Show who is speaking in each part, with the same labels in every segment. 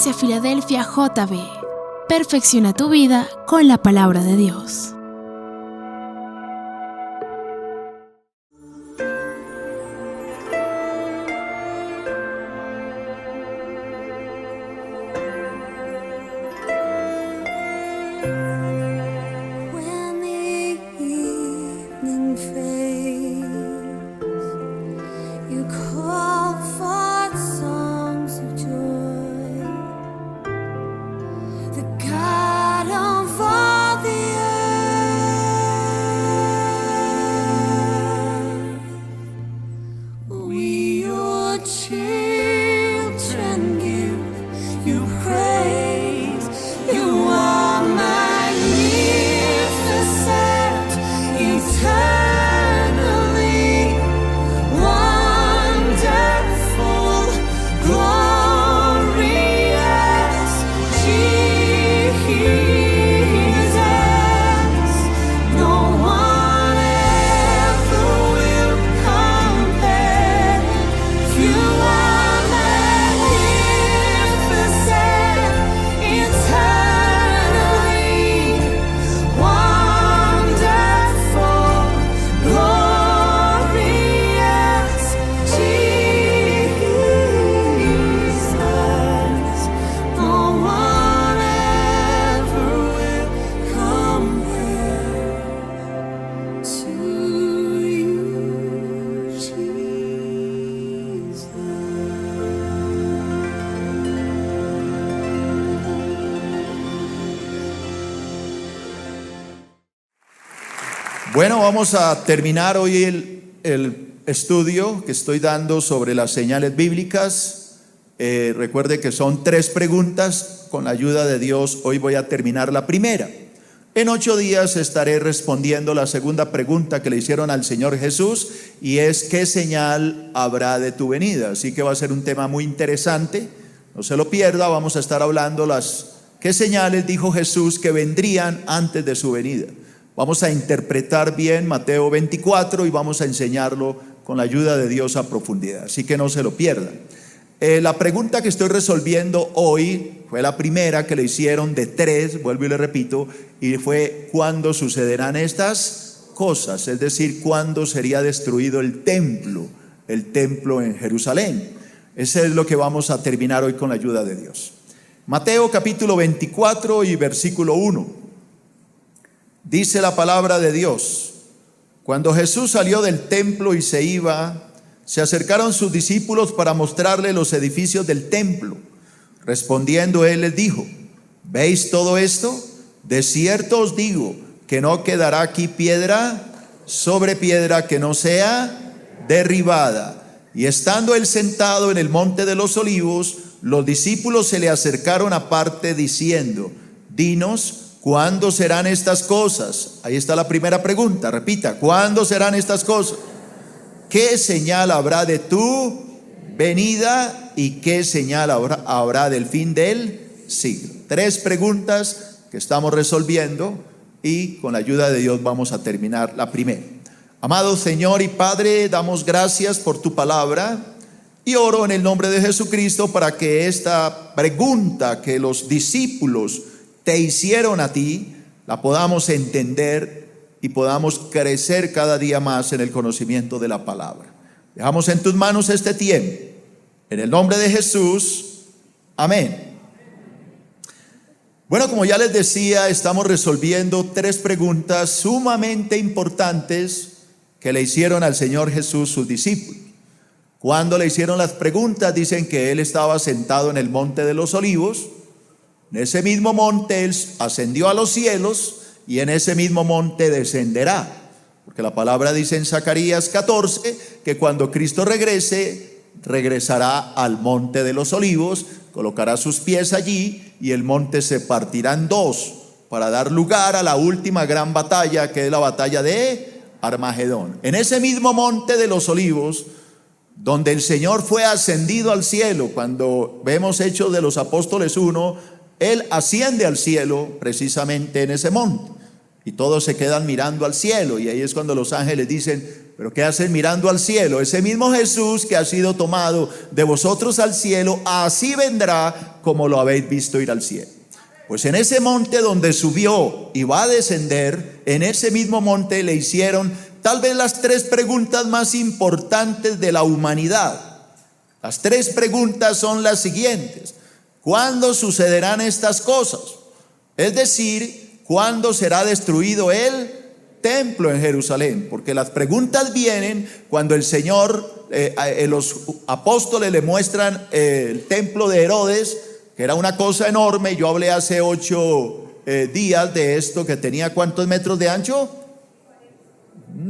Speaker 1: Iglesia Filadelfia JB. Perfecciona tu vida con la palabra de Dios.
Speaker 2: Bueno, vamos a terminar hoy el estudio que estoy dando sobre las señales bíblicas. Recuerde que son 3 preguntas. Con la ayuda de Dios, hoy voy a terminar la primera. En 8 días estaré respondiendo la segunda pregunta que le hicieron al Señor Jesús, y es: ¿qué señal habrá de tu venida? Así que va a ser un tema muy interesante, no se lo pierda. Vamos a estar hablando qué señales dijo Jesús que vendrían antes de su venida. Vamos a interpretar bien Mateo 24 y vamos a enseñarlo con la ayuda de Dios a profundidad, así que no se lo pierdan. La pregunta que estoy resolviendo hoy fue la primera que le hicieron de 3, vuelvo y le repito, y fue: ¿cuándo sucederán estas cosas? Es decir, ¿cuándo sería destruido el templo en Jerusalén? Ese es lo que vamos a terminar hoy con la ayuda de Dios. Mateo capítulo 24 y versículo 1. Dice la palabra de Dios: cuando Jesús salió del templo y se iba, se acercaron sus discípulos para mostrarle los edificios del templo. Respondiendo él les dijo: ¿veis todo esto? De cierto os digo que no quedará aquí piedra sobre piedra que no sea derribada. Y estando él sentado en el monte de los olivos, los discípulos se le acercaron aparte diciendo: dinos, ¿cuándo serán estas cosas? Ahí está la primera pregunta, repita: ¿cuándo serán estas cosas? ¿Qué señal habrá de tu venida y qué señal habrá del fin del siglo? 3 preguntas que estamos resolviendo, y con la ayuda de Dios vamos a terminar la primera. Amado Señor y Padre, damos gracias por tu palabra y oro en el nombre de Jesucristo para que esta pregunta que los discípulos te hicieron a ti, la podamos entender y podamos crecer cada día más en el conocimiento de la palabra. Dejamos en tus manos este tiempo, en el nombre de Jesús, amén. Bueno, como ya les decía, estamos resolviendo 3 preguntas sumamente importantes que le hicieron al Señor Jesús sus discípulos. Cuando le hicieron las preguntas, dicen que él estaba sentado en el monte de los olivos. En ese mismo monte él ascendió a los cielos y en ese mismo monte descenderá, porque la palabra dice en Zacarías 14 que cuando Cristo regrese, regresará al monte de los olivos, colocará sus pies allí y el monte se partirá en 2 para dar lugar a la última gran batalla, que es la batalla de Armagedón. En ese mismo monte de los olivos, donde el Señor fue ascendido al cielo, cuando vemos Hechos de los Apóstoles 1, Él asciende al cielo precisamente en ese monte y todos se quedan mirando al cielo, y ahí es cuando los ángeles dicen: pero ¿qué hacen mirando al cielo? Ese mismo Jesús que ha sido tomado de vosotros al cielo, así vendrá como lo habéis visto ir al cielo. Pues en ese monte donde subió y va a descender, en ese mismo monte le hicieron tal vez las 3 preguntas más importantes de la humanidad. Las 3 preguntas son las siguientes: ¿cuándo sucederán estas cosas? Es decir, ¿cuándo será destruido el templo en Jerusalén? Porque las preguntas vienen cuando el Señor, los apóstoles le muestran el templo de Herodes, que era una cosa enorme. Yo hablé hace 8 días de esto, que tenía ¿cuántos metros de ancho?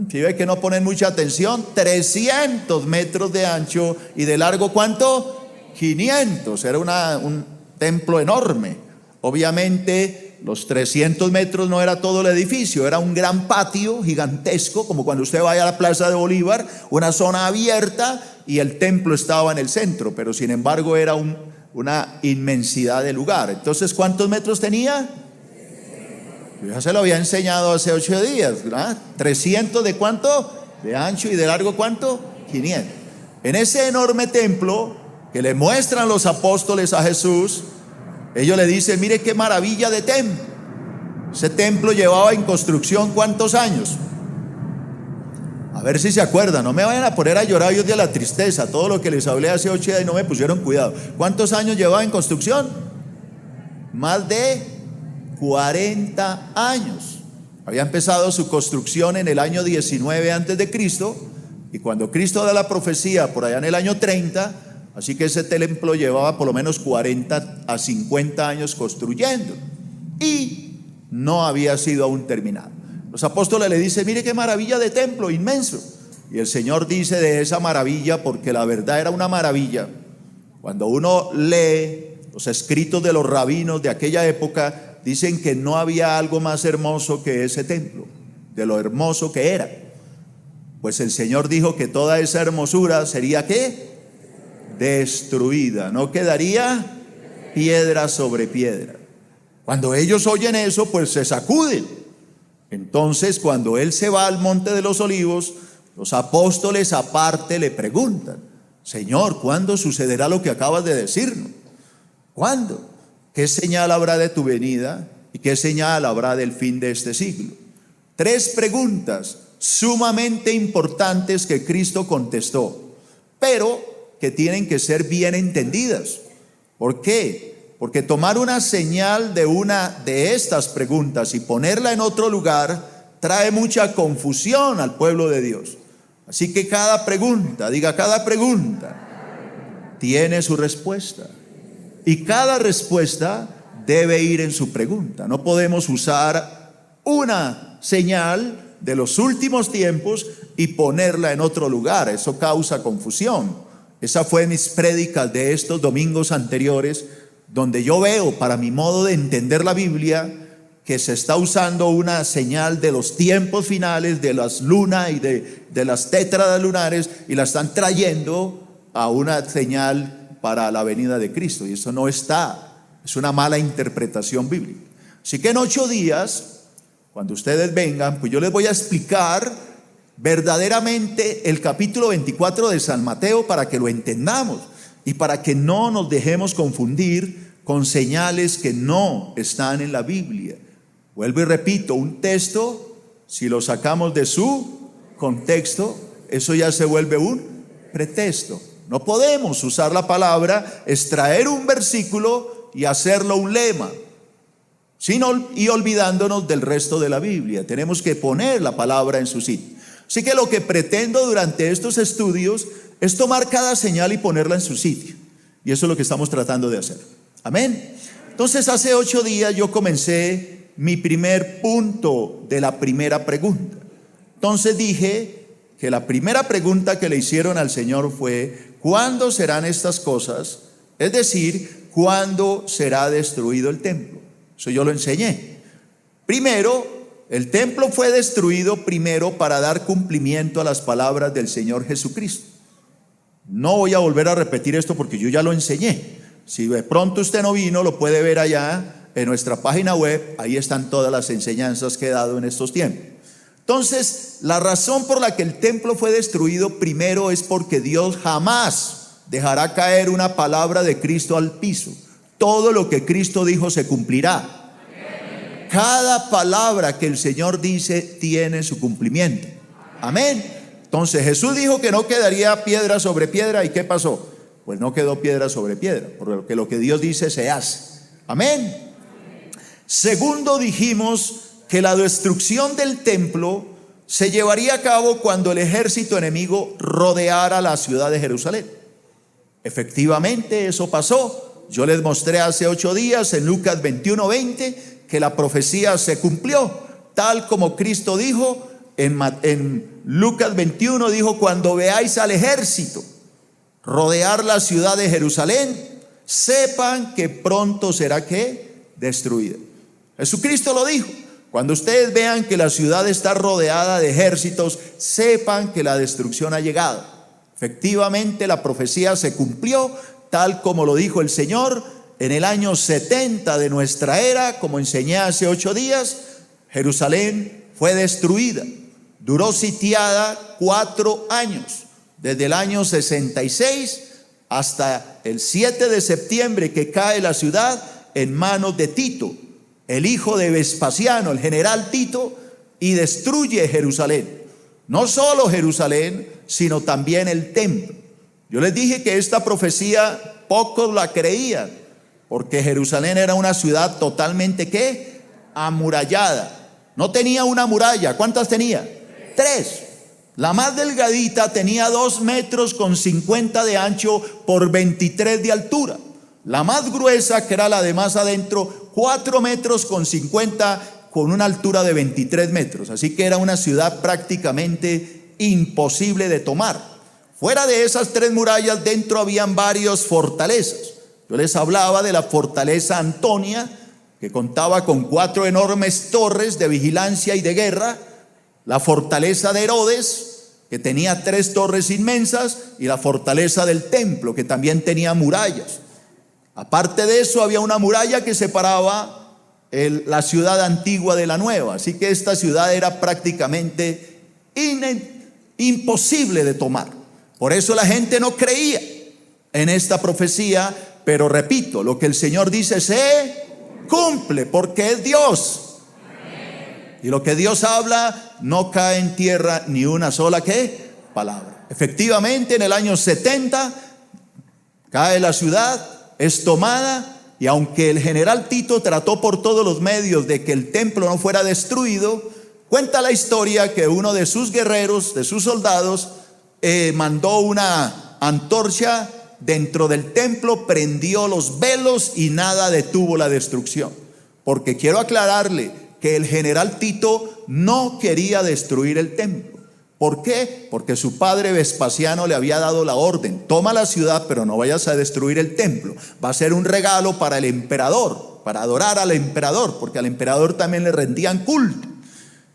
Speaker 2: Si ve que no ponen mucha atención, 300 metros de ancho, y de largo ¿cuánto? 500. Era un templo enorme. Obviamente los 300 metros no era todo el edificio, era un gran patio gigantesco, como cuando usted vaya a la Plaza de Bolívar, una zona abierta, y el templo estaba en el centro, pero sin embargo era una inmensidad de lugar. Entonces, ¿cuántos metros tenía? Yo ya se lo había enseñado hace 8 días, ¿verdad? 300 de ¿cuánto? De ancho, y de largo ¿cuánto? 500. En ese enorme templo que le muestran los apóstoles a Jesús, ellos le dicen: mire qué maravilla de templo. Ese templo llevaba en construcción ¿cuántos años? A ver si se acuerdan, no me vayan a poner a llorar hoy de la tristeza, todo lo que les hablé hace 8 días y no me pusieron cuidado. ¿Cuántos años llevaba en construcción? Más de 40 años. Había empezado su construcción en el año 19 antes de Cristo, y cuando Cristo da la profecía por allá en el año 30, así que ese templo llevaba por lo menos 40 a 50 años construyendo, y no había sido aún terminado. Los apóstoles le dicen: mire qué maravilla de templo, inmenso. Y el Señor dice de esa maravilla, porque la verdad era una maravilla. Cuando uno lee los escritos de los rabinos de aquella época, dicen que no había algo más hermoso que ese templo, de lo hermoso que era. Pues el Señor dijo que toda esa hermosura sería ¿qué? Destruida, no quedaría piedra sobre piedra. Cuando ellos oyen eso, pues se sacuden. Entonces, cuando Él se va al monte de los olivos, los apóstoles aparte le preguntan: Señor, ¿cuándo sucederá lo que acabas de decirnos? ¿Cuándo? ¿Qué señal habrá de tu venida y qué señal habrá del fin de este siglo? 3 preguntas sumamente importantes que Cristo contestó, pero que tienen que ser bien entendidas. ¿Por qué? Porque tomar una señal de una de estas preguntas y ponerla en otro lugar trae mucha confusión al pueblo de Dios. Así que cada pregunta, diga cada pregunta, tiene su respuesta. Y cada respuesta debe ir en su pregunta. No podemos usar una señal de los últimos tiempos y ponerla en otro lugar. Eso causa confusión. Esa fue mis prédicas de estos domingos anteriores, donde yo veo, para mi modo de entender la Biblia, que se está usando una señal de los tiempos finales, de las lunas y de las tétradas lunares, y la están trayendo a una señal para la venida de Cristo, y eso no está, es una mala interpretación bíblica. Así que en 8 días, cuando ustedes vengan, pues yo les voy a explicar verdaderamente el capítulo 24 de San Mateo, para que lo entendamos y para que no nos dejemos confundir con señales que no están en la Biblia. Vuelvo y repito, un texto, si lo sacamos de su contexto, eso ya se vuelve un pretexto. No podemos usar la palabra, extraer un versículo y hacerlo un lema, sino y olvidándonos del resto de la Biblia. Tenemos que poner la palabra en su sitio. Así que lo que pretendo durante estos estudios es tomar cada señal y ponerla en su sitio, y eso es lo que estamos tratando de hacer. Amén. Entonces, hace 8 días yo comencé mi primer punto de la primera pregunta. Entonces dije que la primera pregunta que le hicieron al Señor fue: ¿cuándo serán estas cosas? Es decir, ¿cuándo será destruido el templo? Eso yo lo enseñé. Primero, el templo fue destruido primero para dar cumplimiento a las palabras del Señor Jesucristo. No voy a volver a repetir esto porque yo ya lo enseñé. Si de pronto usted no vino, lo puede ver allá en nuestra página web. Ahí están todas las enseñanzas que he dado en estos tiempos. Entonces, la razón por la que el templo fue destruido primero es porque Dios jamás dejará caer una palabra de Cristo al piso. Todo lo que Cristo dijo se cumplirá. Cada palabra que el Señor dice tiene su cumplimiento. Amén. Entonces Jesús dijo que no quedaría piedra sobre piedra. ¿Y qué pasó? Pues no quedó piedra sobre piedra, porque lo que Dios dice se hace. Amén. Segundo, dijimos que la destrucción del templo se llevaría a cabo cuando el ejército enemigo rodeara la ciudad de Jerusalén. Efectivamente, eso pasó. Yo les mostré hace 8 días en Lucas 21:20 que la profecía se cumplió, tal como Cristo dijo en Lucas 21, dijo: cuando veáis al ejército rodear la ciudad de Jerusalén, sepan que pronto será ¿qué? Destruida. Jesucristo lo dijo. Cuando ustedes vean que la ciudad está rodeada de ejércitos, sepan que la destrucción ha llegado. Efectivamente, la profecía se cumplió, tal como lo dijo el Señor. En el año 70 de nuestra era, como enseñé hace 8 días, Jerusalén fue destruida. Duró sitiada 4 años, desde el año 66 hasta el 7 de septiembre, que cae la ciudad en manos de Tito, el hijo de Vespasiano, el general Tito, y destruye Jerusalén. No solo Jerusalén, sino también el templo. Yo les dije que esta profecía pocos la creían, porque Jerusalén era una ciudad totalmente ¿qué? Amurallada. No tenía una muralla. ¿Cuántas tenía? 3. La más delgadita tenía 2,50 metros de ancho por 23 de altura. La más gruesa, que era la de más adentro, 4,50 metros con una altura de 23 metros. Así que era una ciudad prácticamente imposible de tomar. Fuera de esas 3 murallas, dentro habían varias fortalezas. Yo les hablaba de la fortaleza Antonia, que contaba con 4 enormes torres de vigilancia y de guerra. La fortaleza de Herodes, que tenía 3 torres inmensas, y la fortaleza del templo, que también tenía murallas. Aparte de eso, había una muralla que separaba la ciudad antigua de la nueva. Así que esta ciudad era prácticamente imposible de tomar. Por eso la gente no creía en esta profecía. Pero repito, lo que el Señor dice se cumple, porque es Dios. Y lo que Dios habla no cae en tierra ni una sola ¿qué? Palabra. Efectivamente, en el año 70 cae la ciudad, es tomada. Y aunque el general Tito trató por todos los medios de que el templo no fuera destruido, cuenta la historia que uno de sus guerreros, de sus soldados, mandó una antorcha dentro del templo, prendió los velos y nada detuvo la destrucción. Porque quiero aclararle que el general Tito no quería destruir el templo. ¿Por qué? Porque su padre Vespasiano le había dado la orden: toma la ciudad, pero no vayas a destruir el templo. Va a ser un regalo para el emperador, para adorar al emperador, porque al emperador también le rendían culto.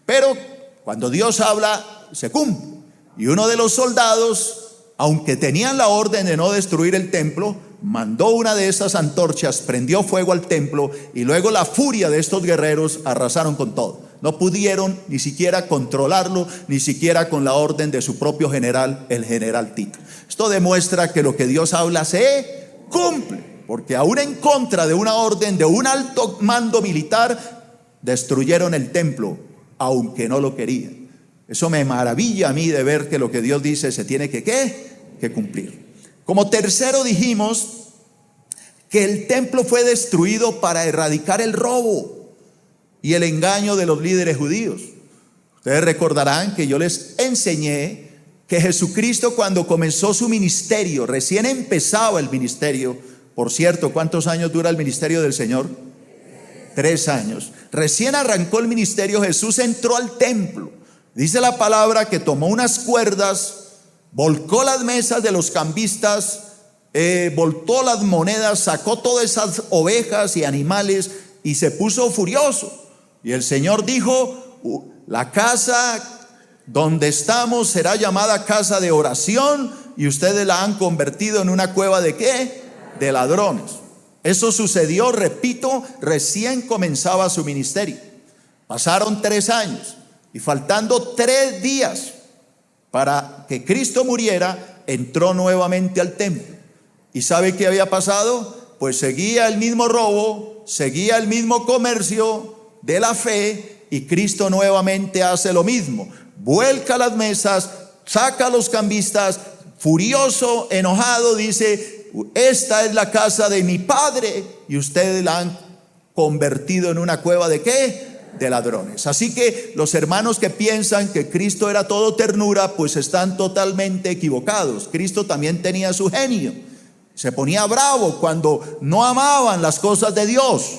Speaker 2: Pero cuando Dios habla, se cumple. Y uno de los soldados, aunque tenían la orden de no destruir el templo, mandó una de esas antorchas, prendió fuego al templo, y luego la furia de estos guerreros arrasaron con todo. No pudieron ni siquiera controlarlo, ni siquiera con la orden de su propio general, el general Tito. Esto demuestra que lo que Dios habla se cumple, porque aún en contra de una orden de un alto mando militar, destruyeron el templo, aunque no lo querían. Eso me maravilla a mí de ver que lo que Dios dice se tiene que cumplir. Como tercero, dijimos que el templo fue destruido para erradicar el robo y el engaño de los líderes judíos. Ustedes recordarán que yo les enseñé que Jesucristo, cuando comenzó su ministerio, recién empezaba el ministerio. Por cierto, ¿cuántos años dura el ministerio del Señor? 3 años. Recién arrancó el ministerio, Jesús entró al templo. Dice la palabra que tomó unas cuerdas, volcó las mesas de los cambistas, voltó las monedas, sacó todas esas ovejas y animales y se puso furioso. Y el Señor dijo: la casa donde estamos será llamada casa de oración, y ustedes la han convertido en una cueva ¿de qué? De ladrones. Eso sucedió, repito, recién comenzaba su ministerio. Pasaron 3 años. Y faltando 3 días para que Cristo muriera, entró nuevamente al templo. ¿Y sabe qué había pasado? Pues seguía el mismo robo, seguía el mismo comercio de la fe, y Cristo nuevamente hace lo mismo. Vuelca las mesas, saca a los cambistas, furioso, enojado, dice: esta es la casa de mi Padre y ustedes la han convertido en una cueva ¿de qué? De ladrones. Así que los hermanos que piensan que Cristo era todo ternura, pues están totalmente equivocados. Cristo también tenía su genio. Se ponía bravo cuando no amaban las cosas de Dios.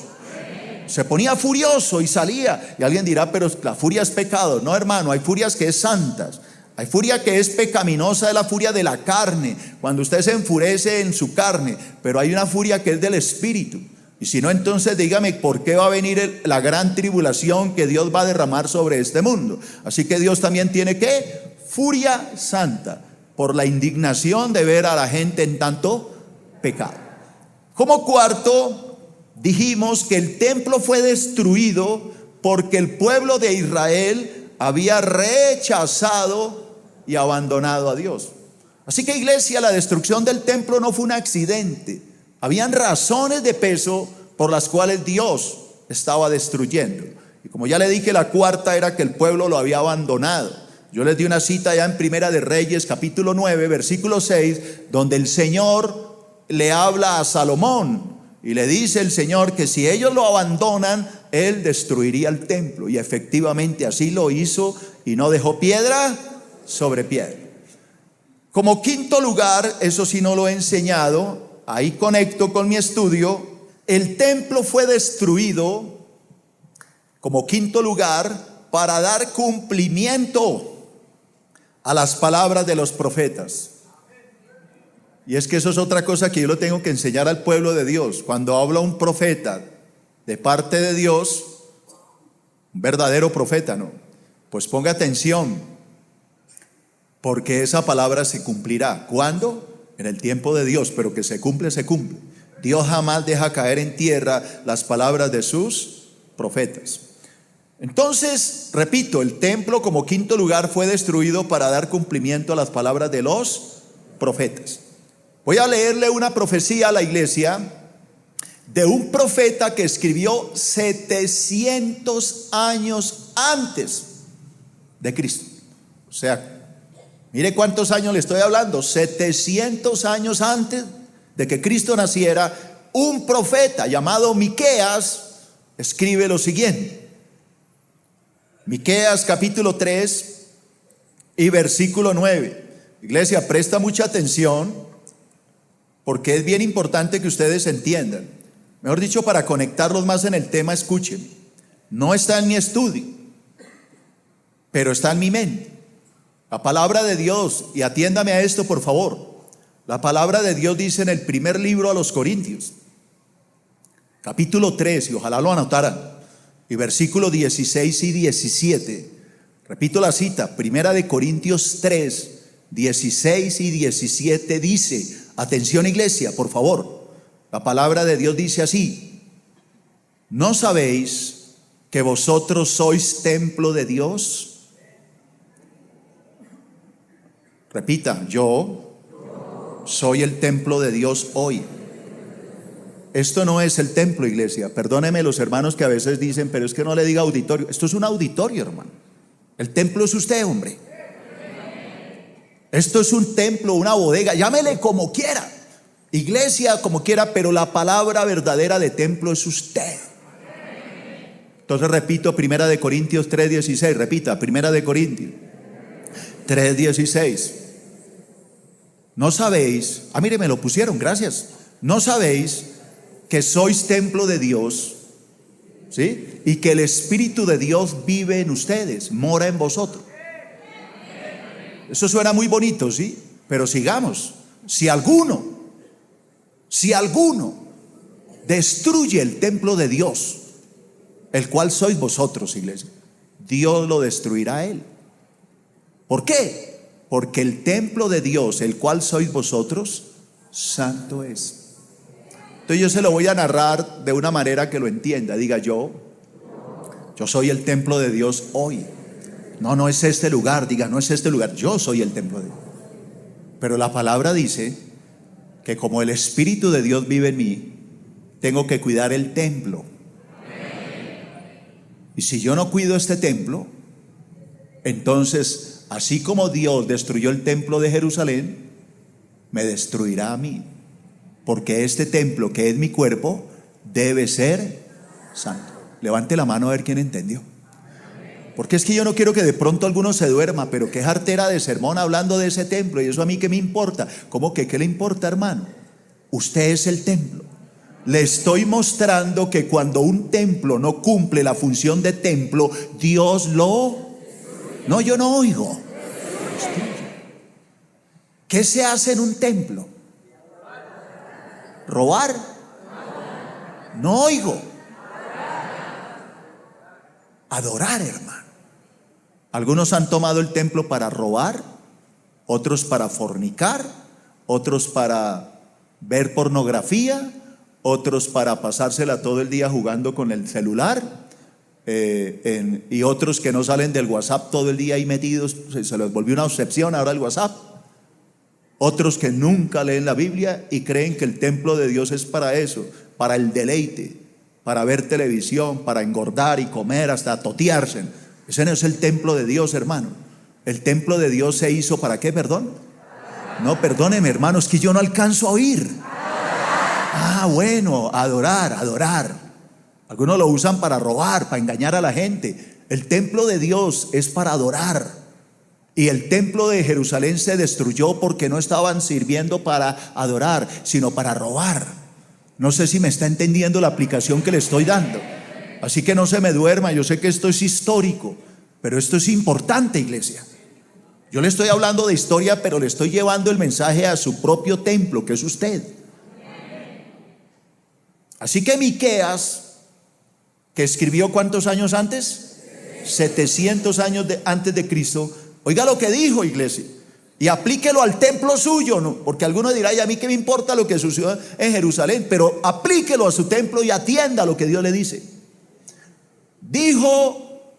Speaker 2: Se ponía furioso y salía. Y alguien dirá: pero la furia es pecado. No, hermano, hay furias que es santas. Hay furia que es pecaminosa, es la furia de la carne, cuando usted se enfurece en su carne. Pero hay una furia que es del espíritu. Y si no, entonces dígame, ¿por qué va a venir la gran tribulación que Dios va a derramar sobre este mundo? Así que Dios también tiene ¿qué? Furia santa, por la indignación de ver a la gente en tanto pecado. Como cuarto, dijimos que el templo fue destruido porque el pueblo de Israel había rechazado y abandonado a Dios. Así que, iglesia, la destrucción del templo no fue un accidente. Habían razones de peso por las cuales Dios estaba destruyendo. Y como ya le dije, la cuarta era que el pueblo lo había abandonado. Yo les di una cita ya en Primera de Reyes, capítulo 9, versículo 6, donde el Señor le habla a Salomón y le dice el Señor que si ellos lo abandonan, Él destruiría el templo. Y efectivamente así lo hizo, y no dejó piedra sobre piedra. Como quinto lugar, eso sí no lo he enseñado, ahí conecto con mi estudio, el templo fue destruido como quinto lugar para dar cumplimiento a las palabras de los profetas. Y es que eso es otra cosa que yo lo tengo que enseñar al pueblo de Dios. Cuando habla un profeta de parte de Dios, un verdadero profeta, ¿no? Pues ponga atención, porque esa palabra se cumplirá. ¿Cuándo? En el tiempo de Dios, pero que se cumple, se cumple. Dios jamás deja caer en tierra las palabras de sus profetas. Entonces, repito, el templo como quinto lugar fue destruido para dar cumplimiento a las palabras de los profetas. Voy a leerle una profecía a la iglesia de un profeta que escribió 700 años antes de Cristo. O sea, mire cuántos años le estoy hablando. 700 años antes de que Cristo naciera, un profeta llamado Miqueas escribe lo siguiente. Miqueas capítulo 3 y versículo 9. Iglesia, presta mucha atención, porque es bien importante que ustedes entiendan. Mejor dicho, para conectarlos más en el tema, escuchen. No está en mi estudio, pero está en mi mente. La palabra de Dios, y atiéndame a esto por favor. La palabra de Dios dice en el primer libro a los Corintios, capítulo 3, y ojalá lo anotaran, y versículo 16 y 17. Repito la cita, Primera de Corintios 3, 16 y 17 dice, atención iglesia, por favor, la palabra de Dios dice así: ¿no sabéis que vosotros sois templo de Dios? Repita, yo soy el templo de Dios hoy. Esto no es el templo, iglesia. Perdónenme los hermanos que a veces dicen, pero es que no le diga auditorio. Esto es un auditorio, hermano. El templo es usted, hombre. Esto es un templo, una bodega, llámele como quiera, iglesia como quiera, pero la palabra verdadera de templo es usted. Entonces repito, Primera de Corintios 3:16, repita, Primera de Corintios 3:16. ¿No sabéis? Mire, me lo pusieron, gracias. ¿No sabéis que sois templo de Dios? ¿Sí? Y que el Espíritu de Dios vive en ustedes, mora en vosotros. Eso suena muy bonito, ¿sí? Pero sigamos. Si alguno destruye el templo de Dios, el cual sois vosotros, iglesia, Dios lo destruirá a él. ¿Por qué? Porque el templo de Dios, el cual sois vosotros, santo es. Entonces yo se lo voy a narrar de una manera que lo entienda. Diga: yo soy el templo de Dios hoy. No, no es este lugar, diga, no es este lugar, yo soy el templo de Dios. Pero la palabra dice que como el Espíritu de Dios vive en mí, tengo que cuidar el templo. Y si yo no cuido este templo, entonces, así como Dios destruyó el templo de Jerusalén, me destruirá a mí. Porque este templo, que es mi cuerpo, debe ser santo. Levante la mano a ver quién entendió. Porque es que yo no quiero que de pronto alguno se duerma, pero qué jartera de sermón hablando de ese templo, y eso a mí qué me importa. ¿Cómo que qué le importa, hermano? Usted es el templo. Le estoy mostrando que cuando un templo no cumple la función de templo, Dios lo... No, yo no oigo. ¿Qué se hace en un templo? ¿Robar? No oigo. Adorar, hermano. Algunos han tomado el templo para robar, otros para fornicar, otros para ver pornografía, otros para pasársela todo el día jugando con el celular, y otros que no salen del WhatsApp todo el día ahí metidos, se les volvió una obsesión ahora el WhatsApp. Otros que nunca leen la Biblia y creen que el templo de Dios es para eso, para el deleite, para ver televisión, para engordar y comer hasta totearse. Ese no es el templo de Dios, hermano. El templo de Dios se hizo ¿para qué, perdón? No, perdóneme, hermano, es que yo no alcanzo a oír. Bueno, adorar. Algunos lo usan para robar, para engañar a la gente. El templo de Dios es para adorar. Y el templo de Jerusalén se destruyó porque no estaban sirviendo para adorar, sino para robar. No sé si me está entendiendo la aplicación que le estoy dando. Así que no se me duerma, yo sé que esto es histórico, pero esto es importante, iglesia. Yo le estoy hablando de historia, pero le estoy llevando el mensaje a su propio templo, que es usted. Así que Miqueas, que escribió ¿cuántos años antes? 700 años antes de Cristo. Oiga lo que dijo, iglesia, y aplíquelo al templo suyo, ¿no? Porque alguno dirá, ¿y a mí qué me importa lo que sucedió en Jerusalén? Pero aplíquelo a su templo y atienda lo que Dios le dice. Dijo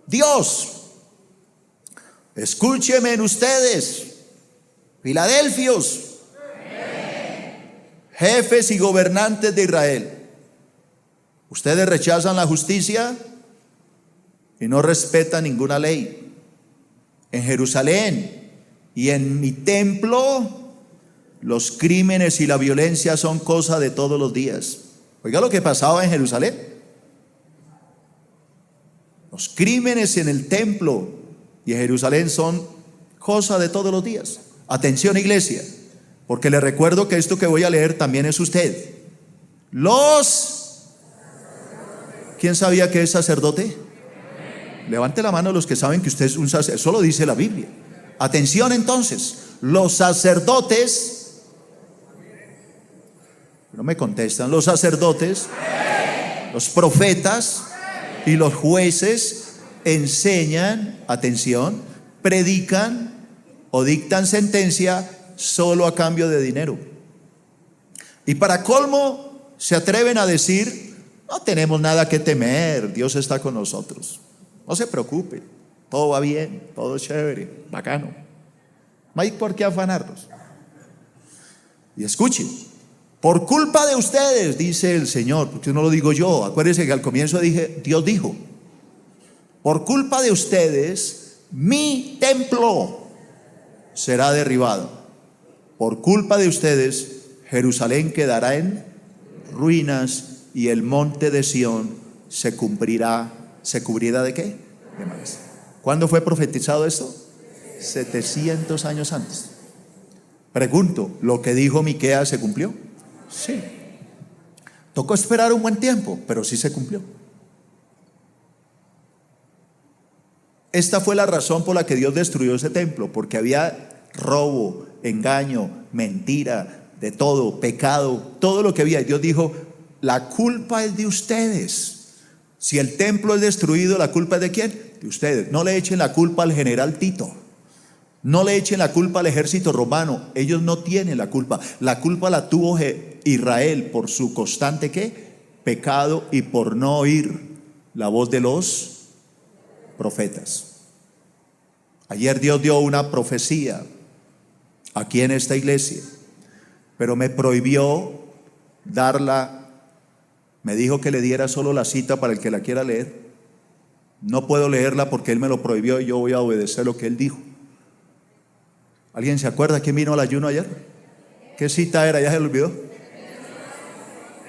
Speaker 2: Dios, escúchenme ustedes, filadelfios, jefes y gobernantes de Israel. Ustedes rechazan la justicia y no respetan ninguna ley. En Jerusalén y en mi templo, los crímenes y la violencia son cosa de todos los días. Oiga lo que pasaba en Jerusalén. Los crímenes en el templo y en Jerusalén son cosa de todos los días. Atención, iglesia, porque le recuerdo que esto que voy a leer también es usted. ¿Quién sabía que es sacerdote? Levante la mano los que saben que usted es un sacerdote. Eso lo dice la Biblia. Atención entonces, los sacerdotes, no me contestan, los sacerdotes, los profetas y los jueces enseñan, atención, predican o dictan sentencia solo a cambio de dinero. Y para colmo se atreven a decir, no tenemos nada que temer, Dios está con nosotros. No se preocupe, todo va bien, todo es chévere, bacano. No hay por qué afanarnos. Y escuchen, por culpa de ustedes, dice el Señor, porque no lo digo yo, acuérdense que al comienzo dije, Dios dijo, por culpa de ustedes, mi templo será derribado. Por culpa de ustedes, Jerusalén quedará en ruinas y el monte de Sión se cubrirá ¿de qué? De maíz. ¿Cuándo fue profetizado esto? 700 años antes. Pregunto, ¿lo que dijo Miqueas se cumplió? Sí. Tocó esperar un buen tiempo, pero sí se cumplió. Esta fue la razón por la que Dios destruyó ese templo, porque había robo, engaño, mentira, de todo, pecado, todo lo que había. Y Dios dijo, la culpa es de ustedes. Si el templo es destruido, ¿la culpa es de quién? De ustedes. No le echen la culpa al general Tito. No le echen la culpa al ejército romano. Ellos no tienen la culpa. La culpa la tuvo Israel por su constante ¿qué? Pecado y por no oír la voz de los profetas. Ayer Dios dio una profecía aquí en esta iglesia, pero me prohibió darla. Me dijo que le diera solo la cita para el que la quiera leer. No puedo leerla porque Él me lo prohibió y yo voy a obedecer lo que Él dijo. ¿Alguien se acuerda quién vino al ayuno ayer? ¿Qué cita era? ¿Ya se lo olvidó?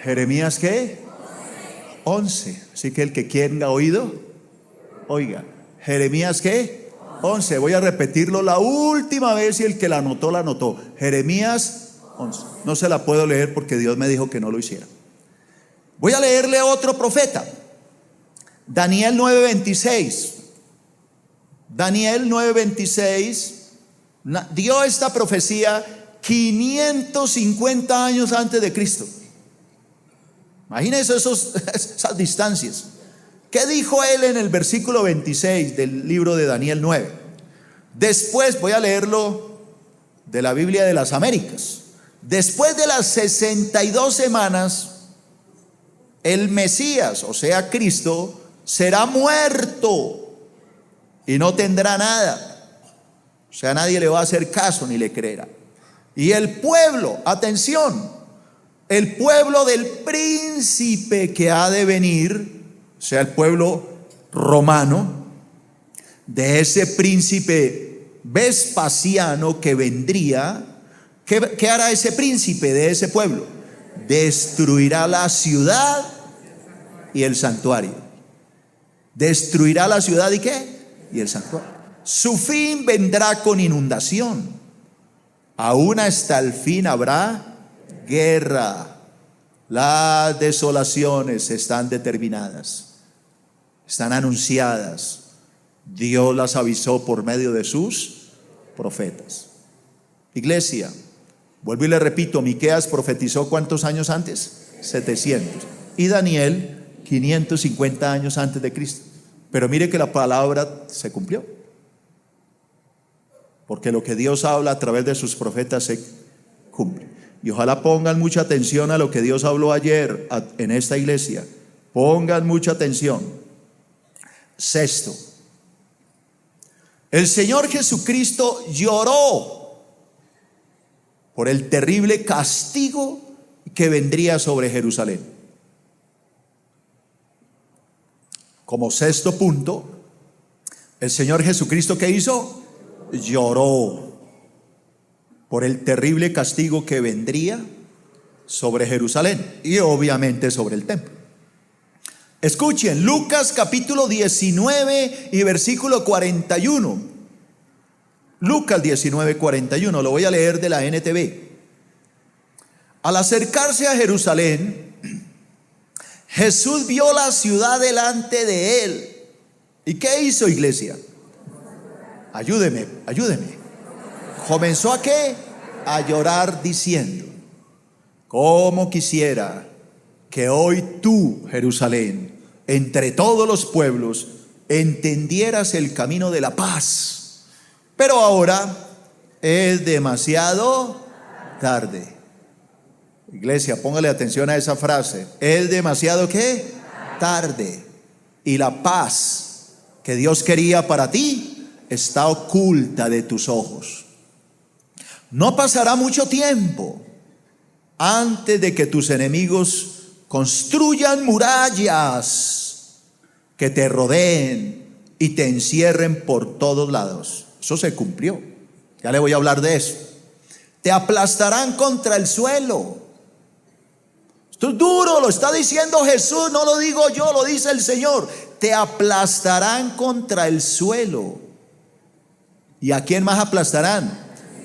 Speaker 2: Jeremías, ¿qué? 11. Así que el que tenga oído, oiga. Jeremías, ¿qué? 11. Voy a repetirlo la última vez y el que la anotó, la anotó. Jeremías 11. No se la puedo leer porque Dios me dijo que no lo hiciera. Voy a leerle a otro profeta. Daniel 9:26. Daniel 9:26 dio esta profecía 550 años antes de Cristo. Imagínense esas distancias. ¿Qué dijo él en el versículo 26 del libro de Daniel 9? Después, voy a leerlo de la Biblia de las Américas. Después de las 62 semanas, el Mesías, o sea Cristo, será muerto y no tendrá nada. O sea, nadie le va a hacer caso ni le creerá. Y el pueblo, atención, el pueblo del príncipe que ha de venir, o sea, el pueblo romano, de ese príncipe Vespasiano que vendría, ¿qué hará ese príncipe de ese pueblo? Destruirá la ciudad y el santuario. Destruirá la ciudad y ¿qué? Y el santuario. Su fin vendrá con inundación. Aún hasta el fin habrá guerra. Las desolaciones están determinadas, están anunciadas. Dios las avisó por medio de sus profetas. Iglesia, vuelvo y le repito, Miqueas profetizó ¿cuántos años antes? 700. Y Daniel 550 años antes de Cristo. Pero mire que la palabra se cumplió, porque lo que Dios habla a través de sus profetas se cumple. Y ojalá pongan mucha atención a lo que Dios habló ayer en esta iglesia. Pongan mucha atención. Sexto, el Señor Jesucristo lloró por el terrible castigo que vendría sobre Jerusalén. Como sexto punto, el Señor Jesucristo, ¿qué hizo? Lloró por el terrible castigo que vendría sobre Jerusalén y obviamente sobre el templo. Escuchen, Lucas capítulo 19 y versículo 41. Lucas 19, 41, lo voy a leer de la NTV. Al acercarse a Jerusalén, Jesús vio la ciudad delante de él. ¿Y qué hizo, iglesia? Ayúdeme. ¿Comenzó a qué? A llorar diciendo: cómo quisiera que hoy tú, Jerusalén, entre todos los pueblos, entendieras el camino de la paz. Pero ahora es demasiado tarde. Iglesia, póngale atención a esa frase. Es demasiado ¿qué? Tarde. Y la paz que Dios quería para ti está oculta de tus ojos. No pasará mucho tiempo antes de que tus enemigos construyan murallas que te rodeen y te encierren por todos lados. Eso se cumplió. Ya le voy a hablar de eso. Te aplastarán contra el suelo. Esto es duro, lo está diciendo Jesús, no lo digo yo, lo dice el Señor. Te aplastarán contra el suelo. ¿Y a quién más aplastarán?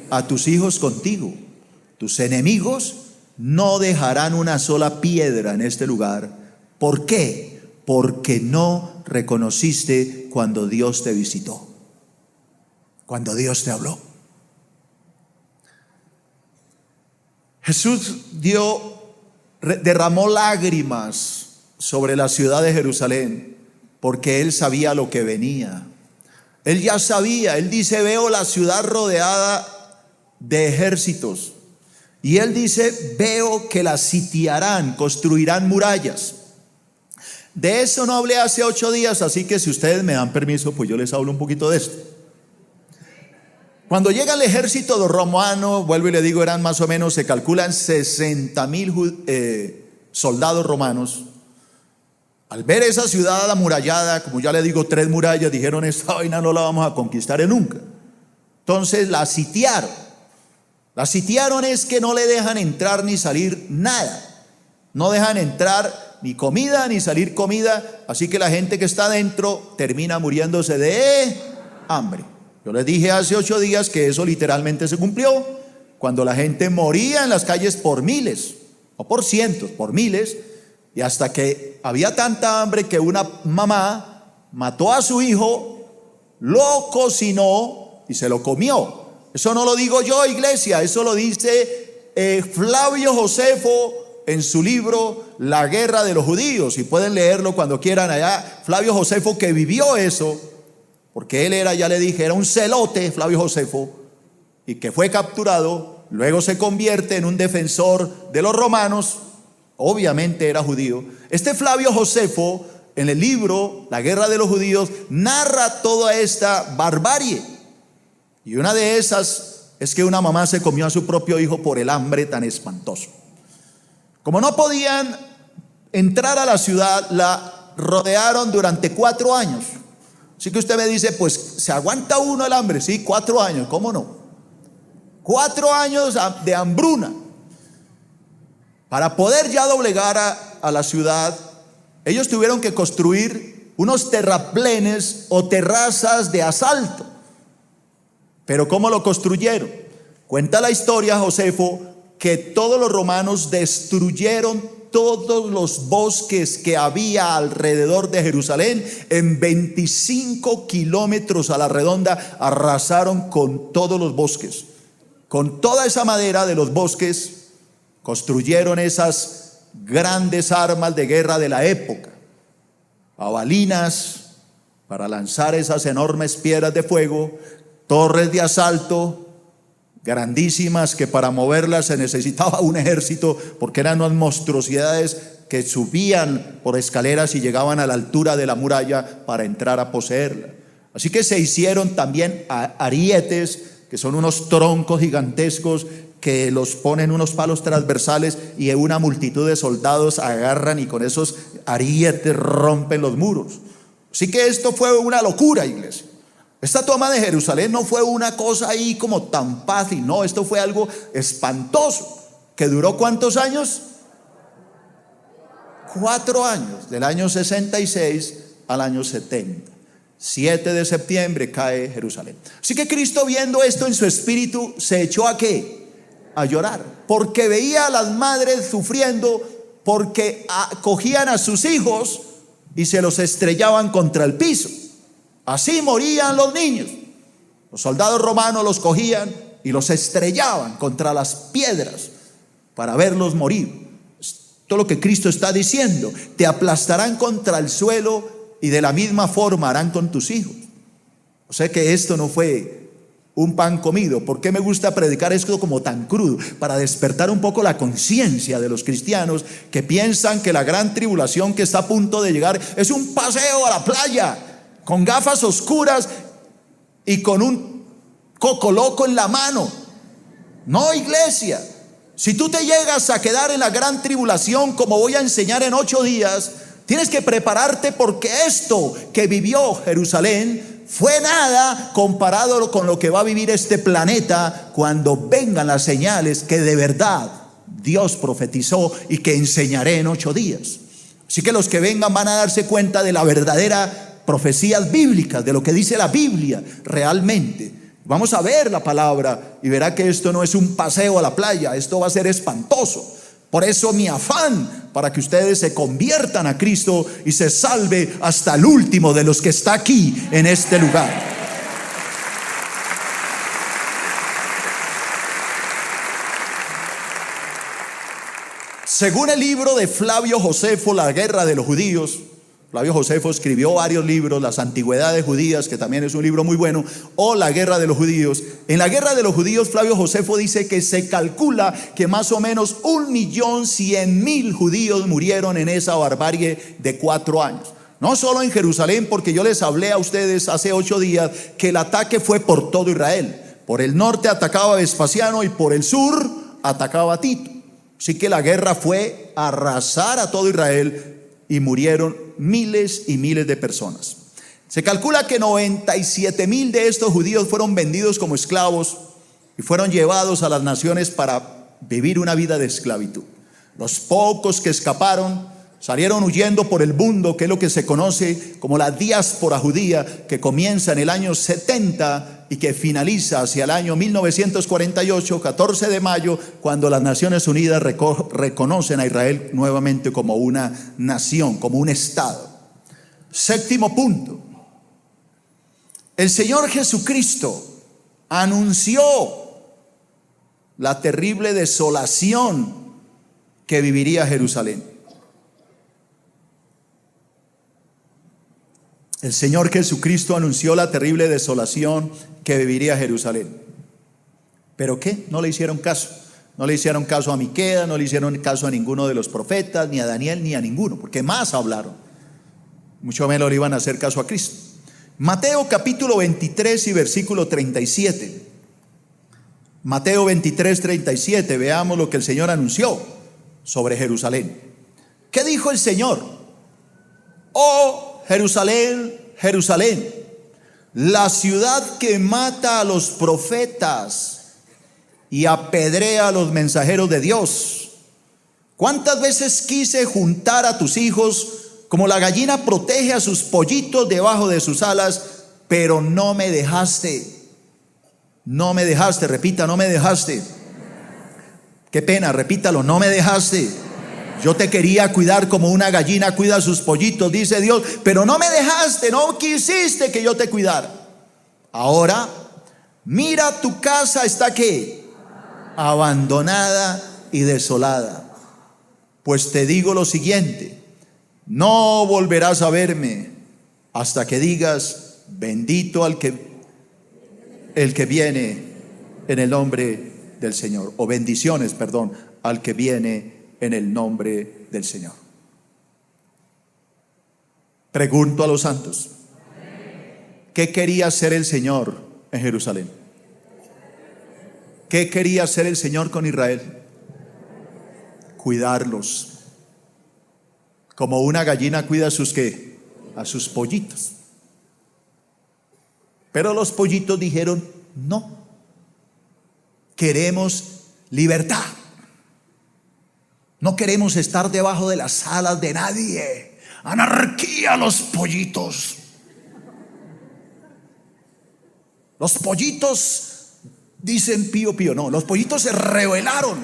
Speaker 2: A tus hijos contigo. Tus enemigos no dejarán una sola piedra en este lugar. ¿Por qué? Porque no reconociste cuando Dios te visitó, cuando Dios te habló. Jesús derramó lágrimas sobre la ciudad de Jerusalén porque Él sabía lo que venía. Él ya sabía. Él dice: veo la ciudad rodeada de ejércitos. Y Él dice: veo que la sitiarán, construirán murallas. De eso no hablé hace 8 días, así que si ustedes me dan permiso, pues yo les hablo un poquito de esto. Cuando llega el ejército romano, vuelvo y le digo, eran más o menos, se calculan 60,000 soldados romanos. Al ver esa ciudad amurallada, como ya le digo, 3 murallas, dijeron: esta vaina no la vamos a conquistar nunca. Entonces la sitiaron. La sitiaron es que no le dejan entrar ni salir nada. No dejan entrar ni comida ni salir comida. Así que la gente que está adentro termina muriéndose de hambre. Yo les dije hace 8 días que eso literalmente se cumplió. Cuando la gente moría en las calles por miles, o por cientos, por miles. Y hasta que había tanta hambre que una mamá mató a su hijo, lo cocinó y se lo comió. Eso no lo digo yo, iglesia, eso lo dice Flavio Josefo en su libro La Guerra de los Judíos, y pueden leerlo cuando quieran allá. Flavio Josefo, que vivió eso, porque él era, ya le dije, era un celote, Flavio Josefo, y que fue capturado, luego se convierte en un defensor de los romanos, obviamente era judío. Este Flavio Josefo, en el libro La Guerra de los Judíos, narra toda esta barbarie. Y una de esas es que una mamá se comió a su propio hijo por el hambre tan espantoso. Como no podían entrar a la ciudad, la rodearon durante 4 años. Así que usted me dice, pues, ¿se aguanta uno el hambre? Sí, 4 años, ¿cómo no? 4 años de hambruna. Para poder ya doblegar a la ciudad, ellos tuvieron que construir unos terraplenes o terrazas de asalto. Pero ¿cómo lo construyeron? Cuenta la historia, Josefo, que todos los romanos destruyeron todos los bosques que había alrededor de Jerusalén. En 25 kilómetros a la redonda arrasaron con todos los bosques. Con toda esa madera de los bosques construyeron esas grandes armas de guerra de la época, jabalinas para lanzar esas enormes piedras de fuego, torres de asalto grandísimas que para moverlas se necesitaba un ejército, porque eran unas monstruosidades que subían por escaleras y llegaban a la altura de la muralla para entrar a poseerla. Así que se hicieron también arietes, que son unos troncos gigantescos que los ponen unos palos transversales y una multitud de soldados agarran y con esos arietes rompen los muros. Así que esto fue una locura, iglesia. Esta toma de Jerusalén no fue una cosa ahí como tan fácil, no, esto fue algo espantoso, que duró ¿cuántos años? 4 años, del año 66 al año 70. 7 de septiembre cae Jerusalén. Así que Cristo, viendo esto en su espíritu, se echó ¿a qué? A llorar, porque veía a las madres sufriendo, porque cogían a sus hijos y se los estrellaban contra el piso. Así morían los niños. Los soldados romanos los cogían y los estrellaban contra las piedras para verlos morir. Esto es lo que Cristo está diciendo. Te aplastarán contra el suelo y de la misma forma harán con tus hijos. O sea que esto no fue un pan comido. ¿Por qué me gusta predicar esto como tan crudo? Para despertar un poco la conciencia de los cristianos que piensan que la gran tribulación que está a punto de llegar es un paseo a la playa con gafas oscuras y con un coco loco en la mano. No, iglesia. Si tú te llegas a quedar en la gran tribulación, como voy a enseñar en 8 días, tienes que prepararte, porque esto que vivió Jerusalén fue nada comparado con lo que va a vivir este planeta cuando vengan las señales que de verdad Dios profetizó y que enseñaré en 8 días. Así que los que vengan van a darse cuenta de la verdadera profecías bíblicas, de lo que dice la Biblia realmente. Vamos a ver la palabra y verá que esto no es un paseo a la playa, esto va a ser espantoso. Por eso mi afán para que ustedes se conviertan a Cristo y se salve hasta el último de los que está aquí en este lugar. Según el libro de Flavio Josefo, La Guerra de los Judíos, Flavio Josefo escribió varios libros, Las Antigüedades Judías, que también es un libro muy bueno, o La Guerra de los Judíos. En La Guerra de los Judíos, Flavio Josefo dice que se calcula que más o menos 1.100.000 judíos murieron en esa barbarie de 4 años. No solo en Jerusalén, porque yo les hablé a ustedes hace 8 días que el ataque fue por todo Israel. Por el norte atacaba a Vespasiano y por el sur atacaba a Tito. Así que la guerra fue arrasar a todo Israel y murieron miles y miles de personas. Se calcula que 97,000 de estos judíos fueron vendidos como esclavos y fueron llevados a las naciones para vivir una vida de esclavitud. Los pocos que escaparon salieron huyendo por el mundo, que es lo que se conoce como la diáspora judía, que comienza en el año 70 y que finaliza hacia el año 1948, 14 de mayo, cuando las Naciones Unidas reconocen a Israel nuevamente como una nación, como un estado. Séptimo punto. El Señor Jesucristo anunció la terrible desolación que viviría Jerusalén. El Señor Jesucristo anunció la terrible desolación que viviría Jerusalén. ¿Pero qué? No le hicieron caso. No le hicieron caso a Miqueas, no le hicieron caso a ninguno de los profetas, ni a Daniel, ni a ninguno, porque más hablaron. Mucho menos le iban a hacer caso a Cristo. Mateo capítulo 23 y versículo 37. Mateo 23, 37. Veamos lo que el Señor anunció sobre Jerusalén. ¿Qué dijo el Señor? Oh Jerusalén, Jerusalén, la ciudad que mata a los profetas y apedrea a los mensajeros de Dios. ¿Cuántas veces quise juntar a tus hijos como la gallina protege a sus pollitos debajo de sus alas, pero no me dejaste? No me dejaste, repita, no me dejaste. Qué pena, repítalo, no me dejaste. Yo te quería cuidar como una gallina cuida a sus pollitos, dice Dios, pero no me dejaste, no quisiste que yo te cuidara. Ahora, mira, tu casa está ¿qué? Abandonada y desolada. Pues te digo lo siguiente: no volverás a verme hasta que digas, bendito el que viene en el nombre del Señor, o bendiciones, perdón, al que viene en el nombre del Señor. Pregunto a los santos, ¿qué quería hacer el Señor en Jerusalén? ¿Qué quería hacer el Señor con Israel? Cuidarlos, como una gallina cuida a sus ¿qué? A sus pollitos. Pero los pollitos dijeron, no, queremos libertad. No queremos estar debajo de las alas de nadie. Anarquía, los pollitos. Los pollitos dicen pío pío. No, los pollitos se rebelaron.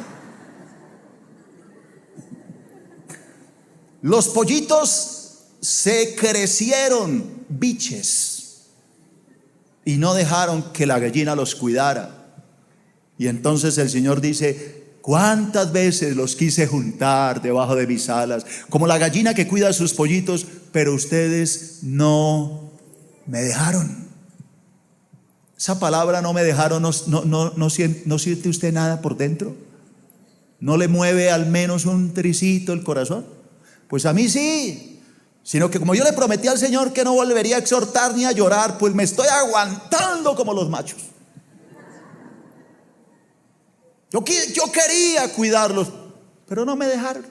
Speaker 2: Los pollitos se crecieron biches y no dejaron que la gallina los cuidara. Y entonces el Señor dice, ¿cuántas veces los quise juntar debajo de mis alas, como la gallina que cuida a sus pollitos, pero ustedes no me dejaron? Esa palabra no me dejaron, no siente usted nada por dentro. ¿No le mueve al menos un tricito el corazón? Pues a mí sí, sino que como yo le prometí al Señor que no volvería a exhortar ni a llorar, pues me estoy aguantando como los machos. Yo quería cuidarlos, pero no me dejaron.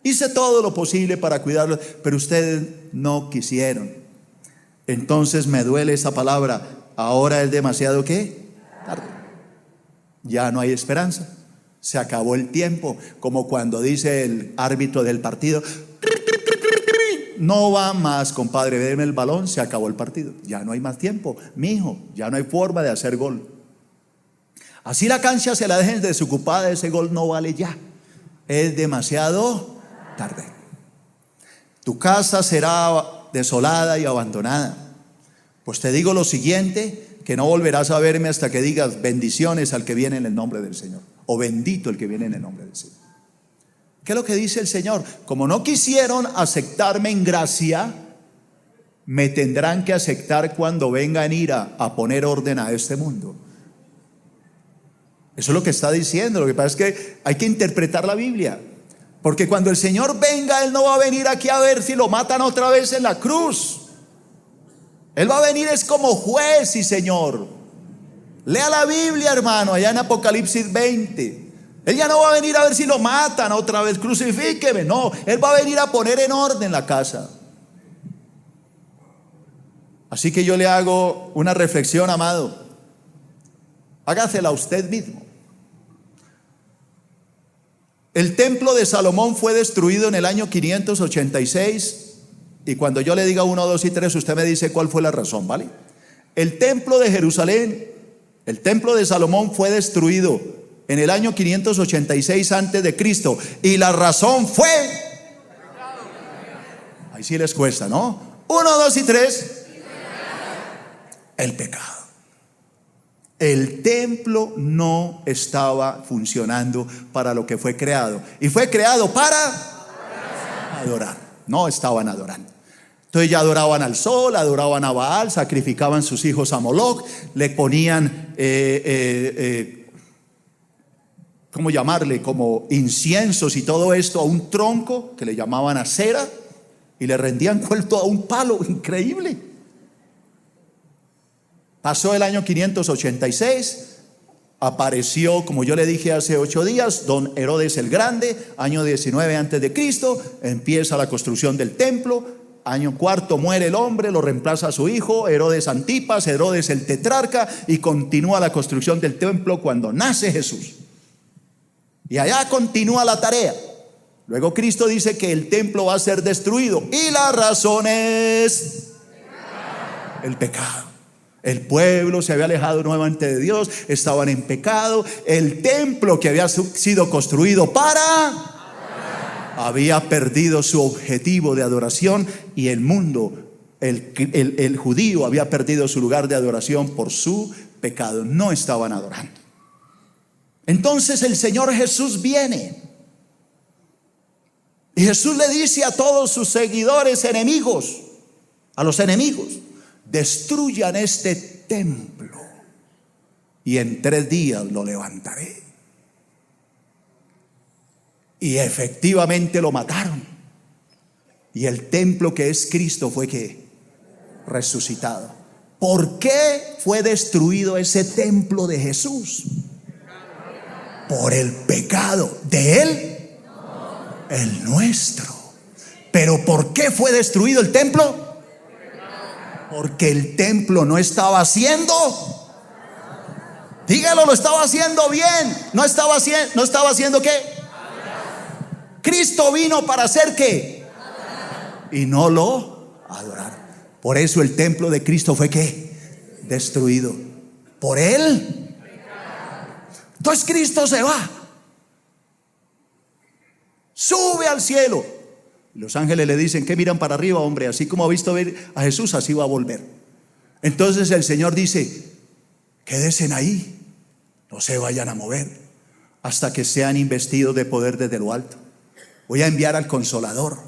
Speaker 2: Hice todo lo posible para cuidarlos, pero ustedes no quisieron. Entonces me duele esa palabra. Ahora es demasiado ¿qué? Tarde. Ya no hay esperanza. Se acabó el tiempo, como cuando dice el árbitro del partido, no va más, compadre, déme el balón, se acabó el partido. Ya no hay más tiempo, mijo, ya no hay forma de hacer gol. Así la cancha se la dejen desocupada, ese gol no vale ya. Es demasiado tarde. Tu casa será desolada y abandonada. Pues te digo lo siguiente, que no volverás a verme hasta que digas bendiciones al que viene en el nombre del Señor, o bendito el que viene en el nombre del Señor. ¿Qué es lo que dice el Señor? Como no quisieron aceptarme en gracia, me tendrán que aceptar cuando venga en ira a poner orden a este mundo. Eso es lo que está diciendo. Lo que pasa es que hay que interpretar la Biblia, porque cuando el Señor venga, Él no va a venir aquí a ver si lo matan otra vez en la cruz. Él va a venir es como juez y Señor. Lea la Biblia, hermano, allá en Apocalipsis 20. Él ya no va a venir a ver si lo matan otra vez, crucifíqueme. No, Él va a venir a poner en orden la casa. Así que yo le hago una reflexión, amado. Hágasela usted mismo. El templo de Salomón fue destruido en el año 586. Y cuando yo le diga 1, 2 y 3, usted me dice cuál fue la razón, ¿vale? El templo de Jerusalén, el templo de Salomón fue destruido en el año 586 antes de Cristo. Y la razón fue... Ahí sí les cuesta, ¿no? 1, 2 y 3. El pecado. El templo no estaba funcionando para lo que fue creado. Y fue creado para adorar. No estaban adorando. Entonces ya adoraban al sol, adoraban a Baal, sacrificaban sus hijos a Moloch, le ponían, ¿cómo llamarle? Como inciensos y todo esto a un tronco que le llamaban acera y le rendían culto a un palo. Increíble. Pasó el año 586, apareció, como yo le dije hace 8 días, don Herodes el Grande, año 19 antes de Cristo, empieza la construcción del templo. Año 4 muere el hombre, lo reemplaza a su hijo, Herodes Antipas, Herodes el tetrarca, y continúa la construcción del templo cuando nace Jesús. Y allá continúa la tarea. Luego Cristo dice que el templo va a ser destruido, y la razón es el pecado. El pueblo se había alejado nuevamente de Dios, estaban en pecado. El templo que había sido construido había perdido su objetivo de adoración, y el mundo, el judío había perdido su lugar de adoración por su pecado. No estaban adorando. Entonces el Señor Jesús viene, y Jesús le dice a todos sus seguidores enemigos, a los enemigos: destruyan este templo y en 3 días lo levantaré. Y efectivamente lo mataron. Y el templo que es Cristo fue ¿qué? Resucitado. ¿Por qué fue destruido ese templo de Jesús? Por el pecado de él, el nuestro. Pero ¿por qué fue destruido el templo? Porque el templo no estaba haciendo, dígalo, lo estaba haciendo bien. No estaba haciendo ¿qué? Cristo vino para hacer ¿qué? Y no lo adoraron. Por eso el templo de Cristo fue ¿qué? Destruido. Por él. Entonces Cristo se va, sube al cielo. Los ángeles le dicen: ¿qué miran para arriba, hombre? Así como ha visto ver a Jesús, así va a volver. Entonces el Señor dice: quédense ahí, no se vayan a mover hasta que sean investidos de poder desde lo alto. Voy a enviar al Consolador.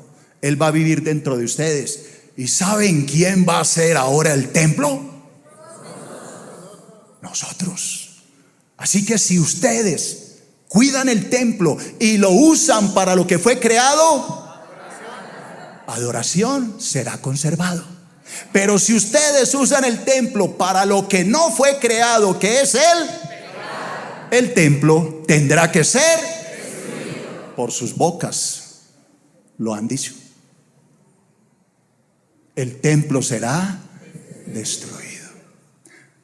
Speaker 2: Él va a vivir dentro de ustedes. ¿Y saben quién va a ser ahora el templo? Nosotros. Así que si ustedes cuidan el templo y lo usan para lo que fue creado, adoración será conservado. Pero si ustedes usan el templo para lo que no fue creado, que es el templo tendrá que ser destruido. Por sus bocas lo han dicho. El templo será destruido,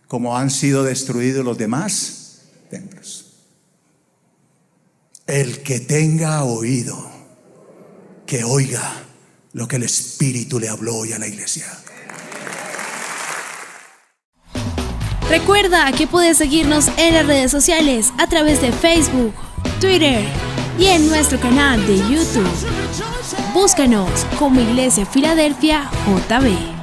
Speaker 2: como han sido destruidos los demás templos. El que tenga oído, que oiga lo que el Espíritu le habló hoy a la iglesia.
Speaker 1: Recuerda que puedes seguirnos en las redes sociales a través de Facebook, Twitter y en nuestro canal de YouTube. Búscanos como Iglesia Filadelfia JB.